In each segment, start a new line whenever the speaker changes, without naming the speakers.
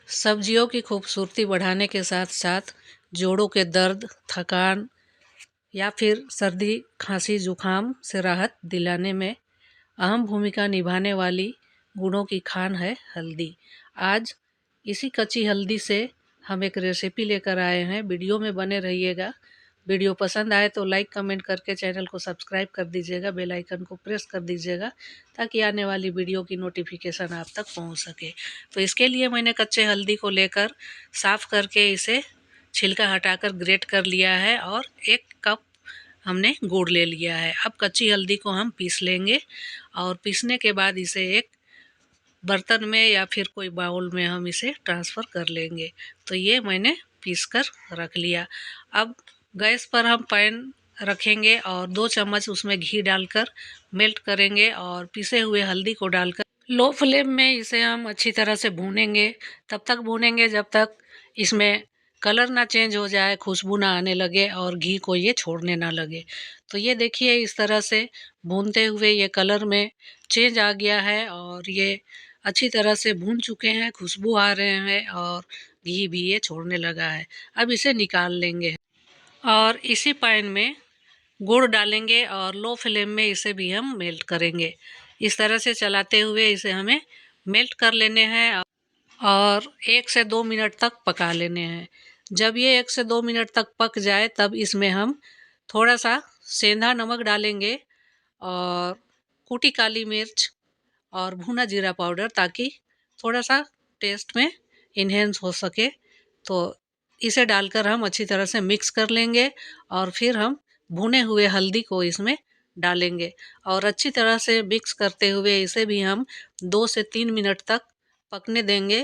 सब्जियों की खूबसूरती बढ़ाने के साथ साथ जोड़ों के दर्द, थकान या फिर सर्दी, खांसी, जुखाम से राहत दिलाने में अहम भूमिका निभाने वाली गुणों की खान है हल्दी। आज इसी कच्ची हल्दी से हम एक रेसिपी लेकर आए हैं। वीडियो में बने रहिएगा। वीडियो पसंद आए तो लाइक कमेंट करके चैनल को सब्सक्राइब कर दीजिएगा, बेल आइकन को प्रेस कर दीजिएगा ताकि आने वाली वीडियो की नोटिफिकेशन आप तक पहुंच सके। तो इसके लिए मैंने कच्चे हल्दी को लेकर साफ़ करके इसे छिलका हटाकर ग्रेट कर लिया है और 1 कप हमने गुड़ ले लिया है। अब कच्ची हल्दी को हम पीस लेंगे और पीसने के बाद इसे एक बर्तन में या फिर कोई बाउल में हम इसे ट्रांसफ़र कर लेंगे। तो ये मैंने पीस कर रख लिया। अब गैस पर हम पैन रखेंगे और 2 चम्मच उसमें घी डालकर मेल्ट करेंगे और पीसे हुए हल्दी को डालकर लो फ्लेम में इसे हम अच्छी तरह से भूनेंगे। तब तक भूनेंगे जब तक इसमें कलर ना चेंज हो जाए, खुशबू ना आने लगे और घी को ये छोड़ने ना लगे। तो ये देखिए इस तरह से भूनते हुए ये कलर में चेंज आ गया है और ये अच्छी तरह से भून चुके हैं, खुशबू आ रहे हैं और घी भी ये छोड़ने लगा है। अब इसे निकाल लेंगे और इसी पैन में गुड़ डालेंगे और लो फ्लेम में इसे भी हम मेल्ट करेंगे। इस तरह से चलाते हुए इसे हमें मेल्ट कर लेने हैं और 1 से 2 मिनट तक पका लेने हैं। जब ये 1 से 2 मिनट तक पक जाए तब इसमें हम थोड़ा सा सेंधा नमक डालेंगे और कूटी काली मिर्च और भुना जीरा पाउडर ताकि थोड़ा सा टेस्ट में इन्हेंस हो सके। तो इसे डालकर हम अच्छी तरह से मिक्स कर लेंगे और फिर हम भुने हुए हल्दी को इसमें डालेंगे और अच्छी तरह से मिक्स करते हुए इसे भी हम 2 से 3 मिनट तक पकने देंगे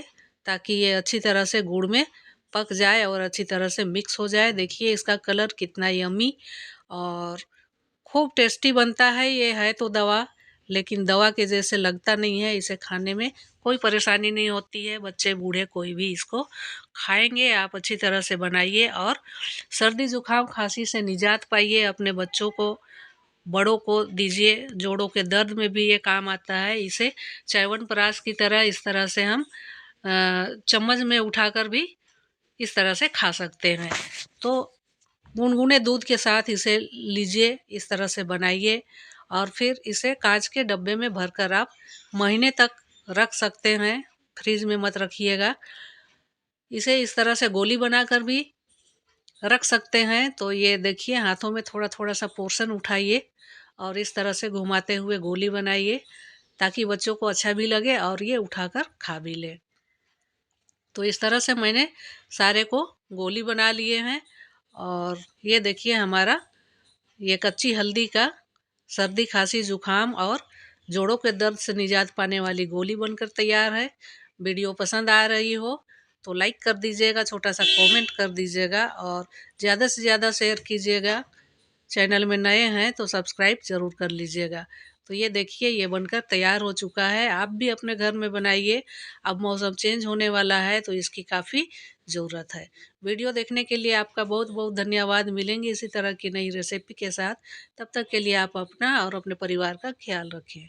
ताकि ये अच्छी तरह से गुड़ में पक जाए और अच्छी तरह से मिक्स हो जाए। देखिए इसका कलर कितना यम्मी और खूब टेस्टी बनता है। ये है तो दवा, लेकिन दवा के जैसे लगता नहीं है। इसे खाने में कोई परेशानी नहीं होती है, बच्चे बूढ़े कोई भी इसको खाएंगे। आप अच्छी तरह से बनाइए और सर्दी जुकाम खांसी से निजात पाइए। अपने बच्चों को, बड़ों को दीजिए। जोड़ों के दर्द में भी ये काम आता है। इसे च्यवनप्राश की तरह इस तरह से हम चम्मच में उठाकर भी इस तरह से खा सकते हैं। तो गुनगुने दूध के साथ इसे लीजिए, इस तरह से बनाइए और फिर इसे कांच के डब्बे में भरकर आप महीने तक रख सकते हैं। फ्रिज में मत रखिएगा। इसे इस तरह से गोली बनाकर भी रख सकते हैं। तो ये देखिए हाथों में थोड़ा थोड़ा सा पोर्शन उठाइए और इस तरह से घुमाते हुए गोली बनाइए ताकि बच्चों को अच्छा भी लगे और ये उठाकर खा भी ले। तो इस तरह से मैंने सारे को गोली बना लिए हैं और ये देखिए हमारा ये कच्ची हल्दी का सर्दी, खांसी, जुखाम और जोड़ों के दर्द से निजात पाने वाली गोली बनकर तैयार है। वीडियो पसंद आ रही हो तो लाइक कर दीजिएगा, छोटा सा कमेंट कर दीजिएगा और ज़्यादा से ज़्यादा शेयर कीजिएगा। चैनल में नए हैं तो सब्सक्राइब ज़रूर कर लीजिएगा। तो ये देखिए ये बनकर तैयार हो चुका है। आप भी अपने घर में बनाइए। अब मौसम चेंज होने वाला है तो इसकी काफ़ी ज़रूरत है। वीडियो देखने के लिए आपका बहुत बहुत धन्यवाद। मिलेंगे इसी तरह की नई रेसिपी के साथ। तब तक के लिए आप अपना और अपने परिवार का ख्याल रखें।